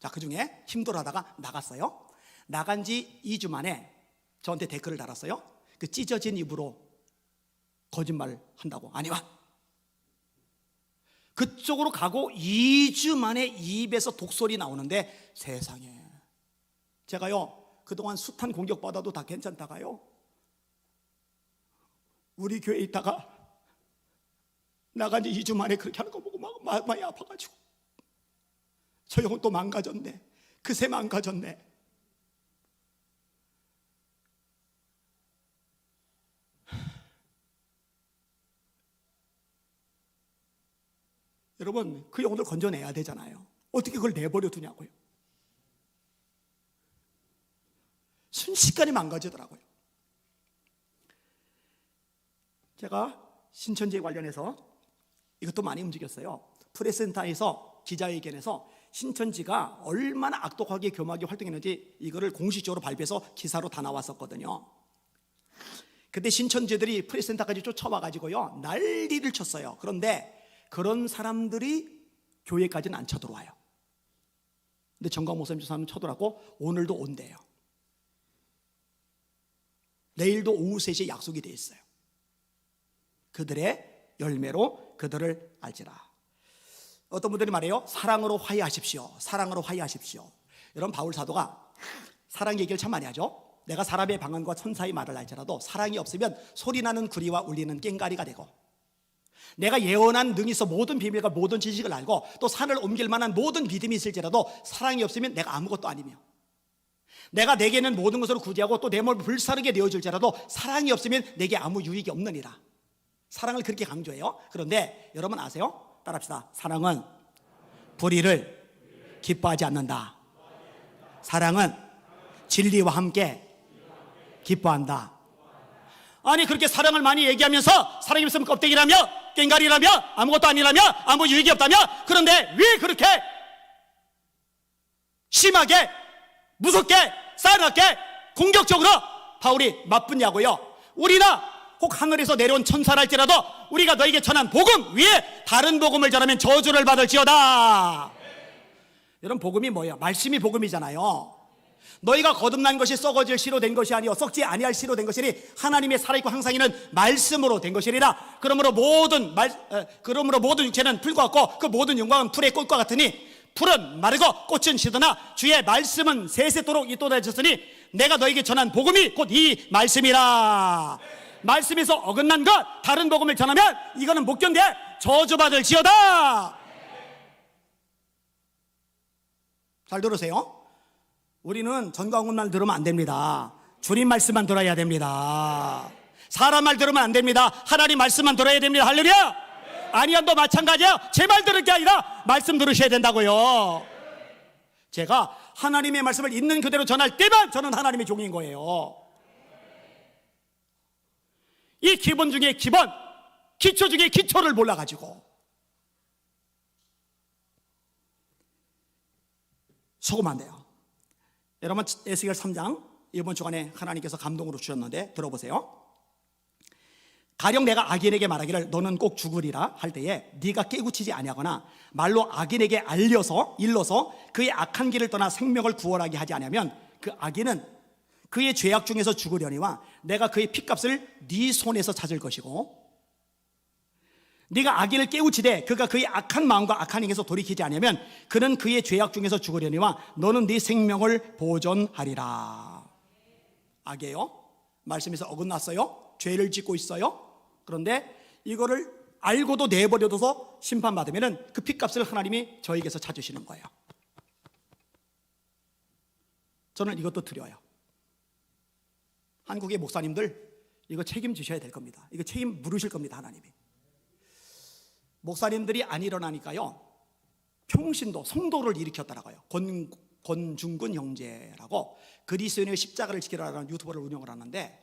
자, 그 중에 힘들어하다가 나갔어요. 나간 지 2주 만에 저한테 댓글을 달았어요. 그 찢어진 입으로 거짓말 한다고. 아니와. 그쪽으로 가고 2주 만에 입에서 독소리 나오는데 세상에. 제가요, 그동안 숱한 공격받아도 다 괜찮다가요, 우리 교회에 있다가 나간 지 2주 만에 그렇게 하는 거 보고 막 많이 아파가지고 저 영혼 또 망가졌네. 그새 망가졌네. 여러분, 그 영혼을 건져내야 되잖아요. 어떻게 그걸 내버려 두냐고요. 순식간에 망가지더라고요. 제가 신천지에 관련해서 이것도 많이 움직였어요. 프레스센터에서 기자회견에서 신천지가 얼마나 악독하게 교묘하게 활동했는지 이거를 공식적으로 발표해서 기사로 다 나왔었거든요. 그때 신천지들이 프레스센터까지 쫓아와가지고요, 난리를 쳤어요. 그런데 그런 사람들이 교회까지는 안 쳐들어와요. 근데 정광 목사님 조사하면 쳐들어왔고 오늘도 온대요. 내일도 오후 3시에 약속이 돼 있어요. 그들의 열매로 그들을 알지라. 어떤 분들이 말해요. 사랑으로 화해하십시오. 여러분, 바울 사도가 사랑 얘기를 참 많이 하죠. 내가 사람의 방언과 천사의 말을 할지라도 사랑이 없으면 소리나는 구리와 울리는 꽹가리가 되고, 내가 예언한 능히 있어 모든 비밀과 모든 지식을 알고 또 산을 옮길 만한 모든 믿음이 있을지라도 사랑이 없으면 내가 아무것도 아니며, 내가 내게는 모든 것으로 구제하고 또 내 몸을 불사르게 내어줄지라도 사랑이 없으면 내게 아무 유익이 없느니라. 사랑을 그렇게 강조해요. 그런데 여러분 아세요? 따라합시다. 사랑은 불의를 기뻐하지 않는다. 사랑은 진리와 함께 기뻐한다. 아니, 그렇게 사랑을 많이 얘기하면서 사랑이 없으면 껍데기라며 꽹가리라며 아무것도 아니라며 아무 유익이 없다며, 그런데 왜 그렇게 심하게 무섭게 싸늘하게 공격적으로 바울이 맞붙냐고요. 우리나 혹 하늘에서 내려온 천사랄지라도 우리가 너에게 전한 복음 위에 다른 복음을 전하면 저주를 받을지어다. 여러분, 복음이 뭐예요? 말씀이 복음이잖아요. 너희가 거듭난 것이 썩어질 씨로 된 것이 아니요 썩지 아니할 씨로 된 것이니 하나님의 살아있고 항상 있는 말씀으로 된 것이니라. 그러므로 모든 육체는 풀과 같고 그 모든 영광은 풀의 꽃과 같으니 풀은 마르고 꽃은 시드나 주의 말씀은 세세토록 있도다 하셨으니 내가 너에게 전한 복음이 곧 이 말씀이라. 말씀에서 어긋난 것 다른 복음을 전하면 이거는 못 견뎌 저주받을지어다. 잘 들으세요. 우리는 전광훈 들으면 안 됩니다. 주님 말씀만 들어야 됩니다. 사람 말 들으면 안 됩니다. 하나님 말씀만 들어야 됩니다. 할렐루야. 아니한도 마찬가지예요. 제 말 들을 게 아니라 말씀 들으셔야 된다고요. 제가 하나님의 말씀을 있는 그대로 전할 때만 저는 하나님의 종인 거예요. 이 기본 중에 기본, 기초 중에 기초를 몰라가지고 속으면 안 돼요. 여러분, 에스겔 3장 이번 주간에 하나님께서 감동으로 주셨는데 들어보세요. 가령 내가 악인에게 말하기를 너는 꼭 죽으리라 할 때에 네가 깨우치지 아니하거나 말로 악인에게 일러서 그의 악한 길을 떠나 생명을 구원하게 하지 않으면 그 악인은 그의 죄악 중에서 죽으려니와 내가 그의 핏값을 네 손에서 찾을 것이고, 네가 악인을 깨우치되 그가 그의 악한 마음과 악한 행에서 돌이키지 않으면 그는 그의 죄악 중에서 죽으려니와 너는 네 생명을 보존하리라. 악이에요. 말씀에서 어긋났어요. 죄를 짓고 있어요. 그런데 이거를 알고도 내버려둬서 심판받으면 그 핏값을 하나님이 저에게서 찾으시는 거예요. 저는 이것도 드려요. 한국의 목사님들 이거 책임지셔야 될 겁니다. 이거 책임 물으실 겁니다. 하나님이. 목사님들이 안 일어나니까요, 평신도 성도를 일으켰더라고요. 권중근 형제라고 그리스도인의 십자가를 지키라는 유튜버를 운영을 하는데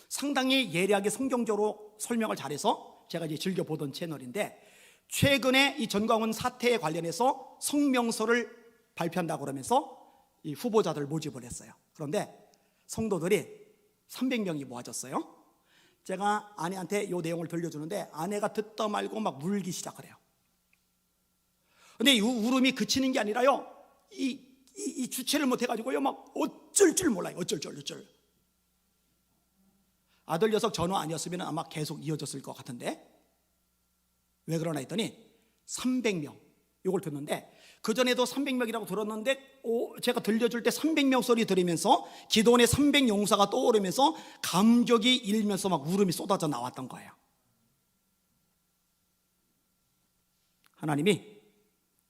상당히 예리하게 성경적으로 설명을 잘해서 제가 이제 즐겨보던 채널인데, 최근에 이 전광훈 사태에 관련해서 성명서를 발표한다고 그러면서 이 후보자들 모집을 했어요. 그런데 성도들이 300명이 모아졌어요. 제가 아내한테 이 내용을 들려주는데 아내가 듣다 말고 막 울기 시작을 해요. 근데 이 울음이 그치는 게 아니라요, 이 주체를 못해가지고요, 막 어쩔 줄 몰라요. 어쩔 줄. 아들 녀석 전화 아니었으면 아마 계속 이어졌을 것 같은데 왜 그러나 했더니 300명 이걸 듣는데, 그전에도 300명이라고 들었는데 제가 들려줄 때 300명 소리 들으면서 기도원의 300용사가 떠오르면서 감격이 일면서 막 울음이 쏟아져 나왔던 거예요. 하나님이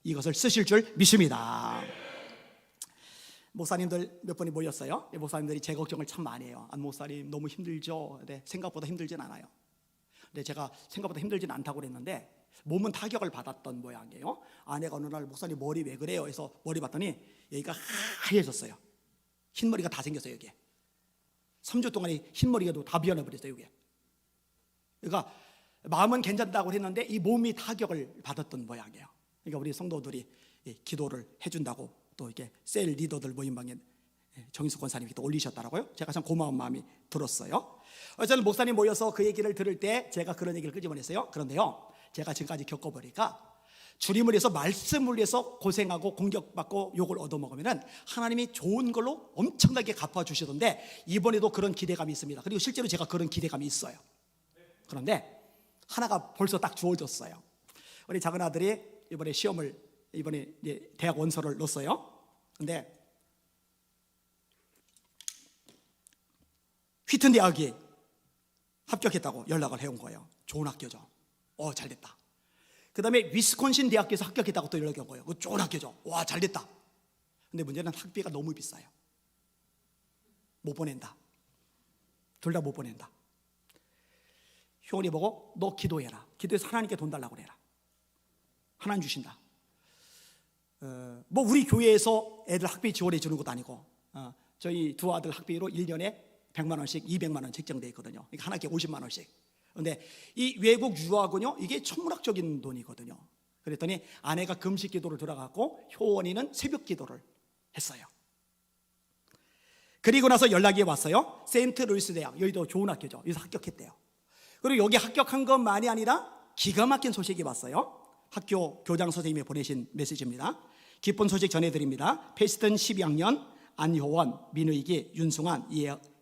이것을 쓰실 줄 믿습니다. 목사님들 몇 분이 모였어요. 목사님들이 제 걱정을 참 많이 해요. 안 목사님 너무 힘들죠? 네, 생각보다 힘들진 않아요. 근데 제가 생각보다 힘들진 않다고 그랬는데 몸은 타격을 받았던 모양이에요. 아내가 어느 날 목사님 머리 왜 그래요? 해서 머리 봤더니 여기가 하얘졌어요. 흰머리가 다 생겼어요. 여기에 3주 동안에 흰머리가 다 비어나버렸어요. 여기에. 그러니까 마음은 괜찮다고 했는데 이 몸이 타격을 받았던 모양이에요. 그러니까 우리 성도들이 기도를 해준다고 또 이렇게 셀 리더들 모임방에 정인숙 권사님이 또 올리셨더라고요. 제가 참 고마운 마음이 들었어요. 저는 목사님 모여서 그 얘기를 들을 때 제가 그런 얘기를 끄집어냈어요. 그런데요, 제가 지금까지 겪어보니까 주님을 위해서 말씀을 위해서 고생하고 공격받고 욕을 얻어먹으면 하나님이 좋은 걸로 엄청나게 갚아주시던데 이번에도 그런 기대감이 있습니다. 그리고 실제로 제가 그런 기대감이 있어요. 그런데 하나가 벌써 딱 주어졌어요. 우리 작은 아들이 이번에 이제 대학 원서를 넣었어요. 근데 휘튼 대학이 합격했다고 연락을 해온 거예요. 좋은 학교죠. 잘됐다. 그 다음에 위스콘신 대학교에서 합격했다고 또 연락이 온 거예요. 좋은 학교죠. 와, 잘됐다. 근데 문제는 학비가 너무 비싸요. 못 보낸다. 둘 다 못 보낸다. 효원이 보고 너 기도해라. 기도해서 하나님께 돈 달라고 그래라. 하나님 주신다. 뭐 우리 교회에서 애들 학비 지원해 주는 것도 아니고 저희 두 아들 학비로 1년에 100만 원씩 200만 원 책정되어 있거든요. 그러니까 한 학기에 50만 원씩. 그런데 이 외국 유학은요, 이게 천문학적인 돈이거든요. 그랬더니 아내가 금식 기도를 들어갔고 효원이는 새벽 기도를 했어요. 그리고 나서 연락이 왔어요. 세인트루이스 대학, 여기도 좋은 학교죠. 여기서 합격했대요. 그리고 여기 합격한 것만이 아니라 기가 막힌 소식이 왔어요. 학교 교장 선생님이 보내신 메시지입니다. 기쁜 소식 전해드립니다. 페스턴 12학년 안효원, 민의기, 윤승환,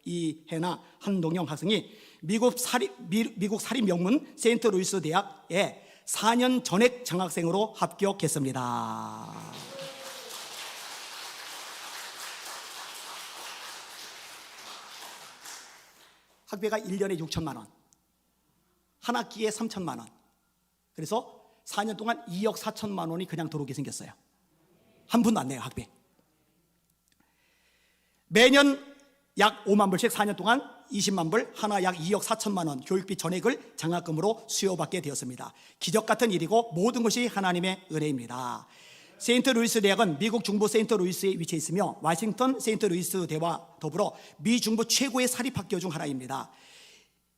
이혜나, 한동영 학생이 미국 사립 명문 세인트루이스 대학에 4년 전액 장학생으로 합격했습니다. 학비가 1년에 6천만 원, 한 학기에 3천만 원. 그래서 4년 동안 2억 4천만 원이 그냥 들어오게 생겼어요. 한 푼도 안 내요, 학비. 매년 약 5만 불씩 4년 동안 20만 불, 하나 약 2억 4천만 원 교육비 전액을 장학금으로 수여받게 되었습니다. 기적 같은 일이고 모든 것이 하나님의 은혜입니다. 세인트루이스 대학은 미국 중부 세인트루이스에 위치해 있으며 워싱턴 세인트루이스 대와 더불어 미 중부 최고의 사립학교 중 하나입니다.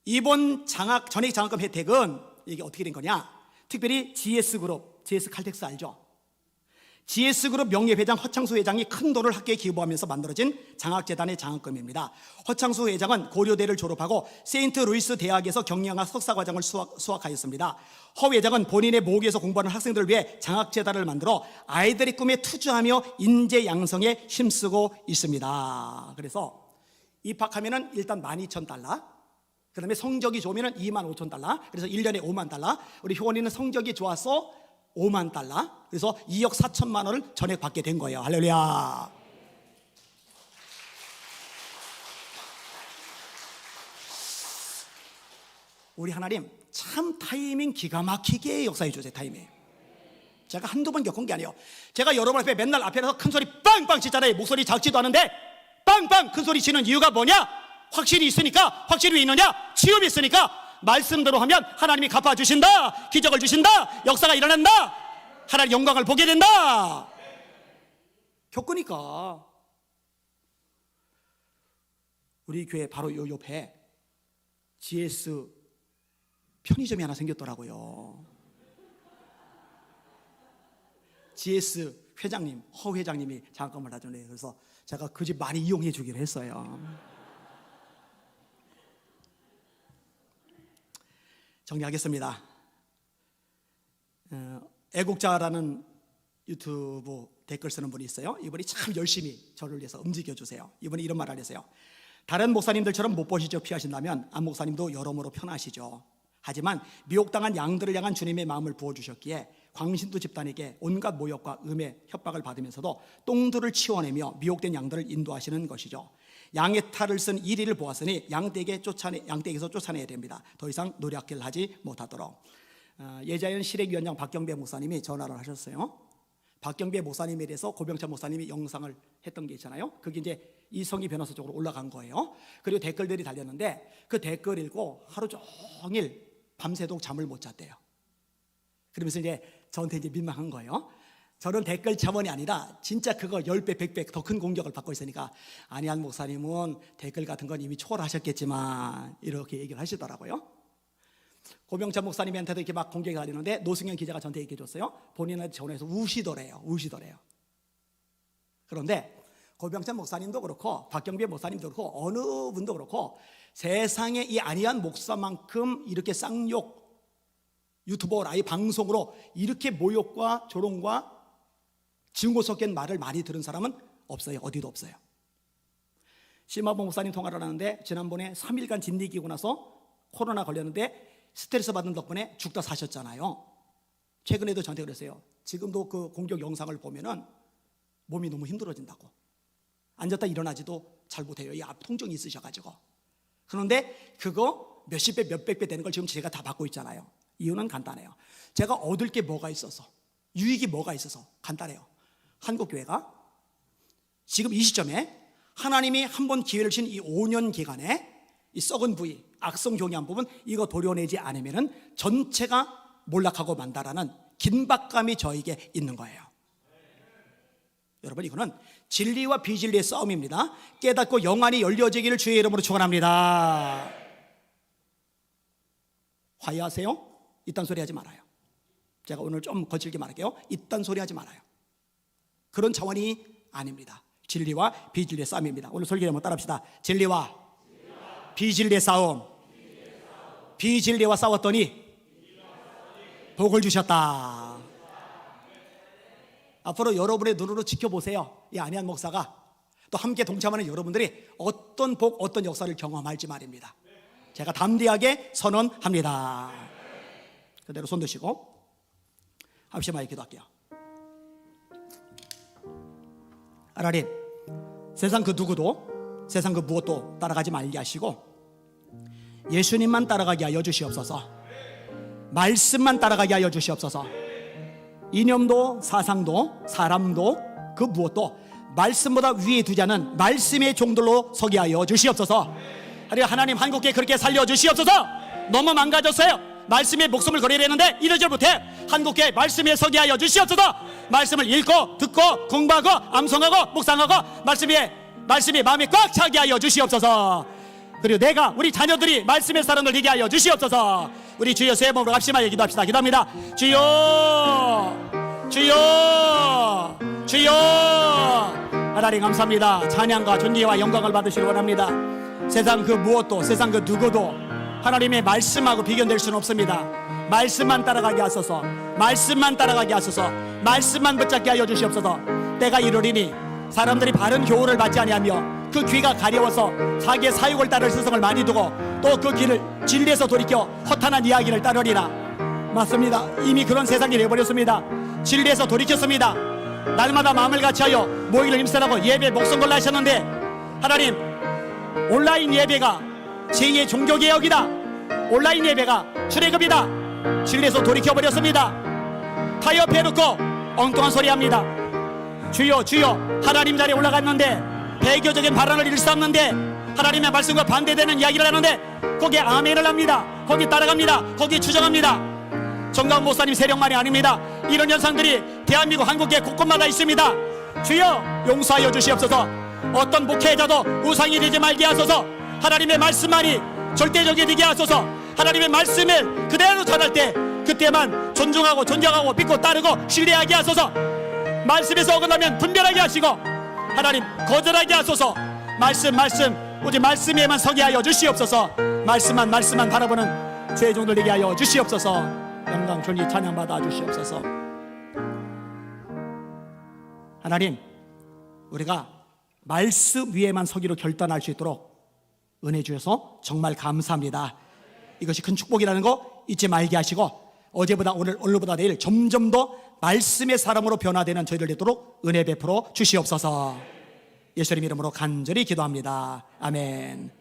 이번 전액 장학금 혜택은 이게 어떻게 된 거냐? 특별히 GS그룹, GS칼텍스 알죠? GS그룹 명예회장 허창수 회장이 큰 돈을 학교에 기부하면서 만들어진 장학재단의 장학금입니다. 허창수 회장은 고려대를 졸업하고 세인트루이스 대학에서 경영학 석사과정을 수학하였습니다. 허 회장은 본인의 모교에서 공부하는 학생들을 위해 장학재단을 만들어 아이들의 꿈에 투자하며 인재 양성에 힘쓰고 있습니다. 그래서 입학하면은 일단 12,000달러, 그 다음에 성적이 좋으면 25,000달러, 그래서 1년에 5만 달러. 우리 효원이는 성적이 좋아서 5만 달러, 그래서 2억 4천만 원을 전액 받게 된 거예요. 할렐루야. 우리 하나님 참 타이밍 기가 막히게 역사해 주세요. 타이밍. 제가 한두 번 겪은 게 아니에요. 제가 여러분 앞에 맨날 앞에서 큰 소리 빵빵 치잖아요. 목소리 작지도 않은데 빵빵 큰 소리 치는 이유가 뭐냐? 확실히 있으니까. 확실히 왜 있느냐? 지음이 있으니까. 말씀대로 하면 하나님이 갚아주신다. 기적을 주신다. 역사가 일어난다. 하나님의 영광을 보게 된다. 겪으니까. 우리 교회 바로 요 옆에 GS 편의점이 하나 생겼더라고요. GS 회장님, 허 회장님이 장학금을 하잖아요. 그래서 제가 그 집 많이 이용해 주기로 했어요. 정리하겠습니다. 애국자라는 유튜브 댓글 쓰는 분이 있어요. 이분이 참 열심히 저를 위해서 움직여주세요. 이분이 이런 말을 하세요. 다른 목사님들처럼 못 보시죠 피하신다면 안 목사님도 여러모로 편하시죠. 하지만 미혹당한 양들을 향한 주님의 마음을 부어주셨기에 광신도 집단에게 온갖 모욕과 음해 협박을 받으면서도 똥들을 치워내며 미혹된 양들을 인도하시는 것이죠. 양의 탈을 쓴 이리를 보았으니 양떼에게서 쫓아내야 됩니다. 더 이상 노략질 하지 못하도록. 예자연 실행위원장 박경배 목사님이 전화를 하셨어요. 박경배 목사님에 대해서 고병찬 목사님이 영상을 했던 게 있잖아요. 그게 이제 이성희 변호사 쪽으로 올라간 거예요. 그리고 댓글들이 달렸는데 그 댓글 읽고 하루 종일 밤새도록 잠을 못 잤대요. 그러면서 이제 저한테 이제 민망한 거예요. 저는 댓글 자원이 아니라 진짜 그거 10배, 100배 더 큰 공격을 받고 있으니까 안희한 목사님은 댓글 같은 건 이미 초월하셨겠지만 이렇게 얘기를 하시더라고요. 고병찬 목사님한테도 이렇게 막 공격이 달리는데 노승현 기자가 저한테 얘기해 줬어요. 본인한테 전화해서 우시더래요. 그런데 고병찬 목사님도 그렇고 박경배 목사님도 그렇고 어느 분도 그렇고 세상에 이 안희한 목사만큼 이렇게 쌍욕 유튜버 라이브 방송으로 이렇게 모욕과 조롱과 증오 섞인 말을 많이 들은 사람은 없어요. 어디도 없어요. 심화봉 목사님 통화를 하는데 지난번에 3일간 진리기고 나서 코로나 걸렸는데 스트레스 받은 덕분에 죽다 사셨잖아요. 최근에도 저한테 그랬어요. 지금도 그 공격 영상을 보면은 몸이 너무 힘들어진다고. 앉았다 일어나지도 잘 못해요. 이 앞 통증이 있으셔가지고. 그런데 그거 몇십 배, 몇백 배 되는 걸 지금 제가 다 받고 있잖아요. 이유는 간단해요. 제가 얻을 게 뭐가 있어서, 유익이 뭐가 있어서 간단해요. 한국교회가 지금 이 시점에 하나님이 한 번 기회를 주신 이 5년 기간에 이 썩은 부위, 악성 경향 부분 이거 도려내지 않으면은 전체가 몰락하고 만다라는 긴박감이 저에게 있는 거예요. 여러분, 이거는 진리와 비진리의 싸움입니다. 깨닫고 영안이 열려지기를 주의 이름으로 축원합니다. 화해하세요. 이딴 소리 하지 말아요. 제가 오늘 좀 거칠게 말할게요. 이딴 소리 하지 말아요. 그런 차원이 아닙니다. 진리와 비진리의 싸움입니다. 오늘 설교 한번 따라합시다. 진리와 비진리의 싸움. 비진리와 싸웠더니 복을 주셨다. 앞으로 여러분의 눈으로 지켜보세요. 이 안희한 목사가 또 함께 동참하는 여러분들이 어떤 복, 어떤 역사를 경험할지 말입니다. 제가 담대하게 선언합니다. 그대로 손 드시고 합심하여 기도할게요. 하나님, 세상 그 누구도, 세상 그 무엇도 따라가지 말게 하시고 예수님만 따라가게 하여 주시옵소서. 말씀만 따라가게 하여 주시옵소서. 이념도 사상도 사람도 그 무엇도 말씀보다 위에 두지 않은 말씀의 종들로 서게 하여 주시옵소서. 하나님, 한국교회 그렇게 살려주시옵소서. 너무 망가졌어요. 말씀에 목숨을 걸어야 되는데 이러지 못해. 한국교회 말씀에 서게 하여 주시옵소서. 말씀을 읽고 듣고 공부하고 암송하고 묵상하고 말씀이 마음에 꽉 차게 하여 주시옵소서. 그리고 내가, 우리 자녀들이 말씀의 사람들 되게 하여 주시옵소서. 우리 주여 세 번으로 합심하여 기도합시다. 기도합니다. 주여, 주여, 주여. 하나님 감사합니다. 찬양과 존귀와 영광을 받으시기 원합니다. 세상 그 무엇도, 세상 그 누구도 하나님의 말씀하고 비견될 수는 없습니다. 말씀만 따라가게 하소서. 말씀만 따라가게 하소서. 말씀만 붙잡게 하여 주시옵소서. 때가 이르리니 사람들이 바른 교훈을 받지 아니하며 그 귀가 가려워서 자기의 사욕을 따를 스승을 많이 두고 또 그 길을 진리에서 돌이켜 허탄한 이야기를 따르리라. 맞습니다. 이미 그런 세상이 되어버렸습니다. 진리에서 돌이켰습니다. 날마다 마음을 같이하여 모이기를 힘쓰라고 예배 목숨 걸라 하셨는데, 하나님, 온라인 예배가 제2의 종교개혁이다. 온라인 예배가 출애굽이다. 진리에서 돌이켜버렸습니다. 타협해놓고 엉뚱한 소리 합니다. 주여, 주여. 하나님 자리에 올라갔는데 배교적인 발언을 일삼는데 하나님의 말씀과 반대되는 이야기를 하는데 거기에 아멘을 합니다. 거기 따라갑니다. 거기 추정합니다. 정강 목사님 세력만이 아닙니다. 이런 현상들이 대한민국 한국의 곳곳마다 있습니다. 주여, 용서하여 주시옵소서. 어떤 목회자도 우상이 되지 말게 하소서. 하나님의 말씀만이 절대적이 되게 하소서. 하나님의 말씀을 그대로 전할 때 그때만 존중하고 존경하고 믿고 따르고 신뢰하게 하소서. 말씀에서 어긋나면 분별하게 하시고 하나님 거절하게 하소서. 말씀 오직 말씀에만 서게 하여 주시옵소서. 말씀만 바라보는 주의 종들 되게 하여 주시옵소서. 영광 존귀 찬양 받아 주시옵소서. 하나님, 우리가 말씀 위에만 서기로 결단할 수 있도록 은혜 주셔서 정말 감사합니다. 이것이 큰 축복이라는 거 잊지 말게 하시고 어제보다 오늘, 오늘보다 내일 점점 더 말씀의 사람으로 변화되는 저희들 되도록 은혜 베풀어 주시옵소서. 예수님 이름으로 간절히 기도합니다. 아멘.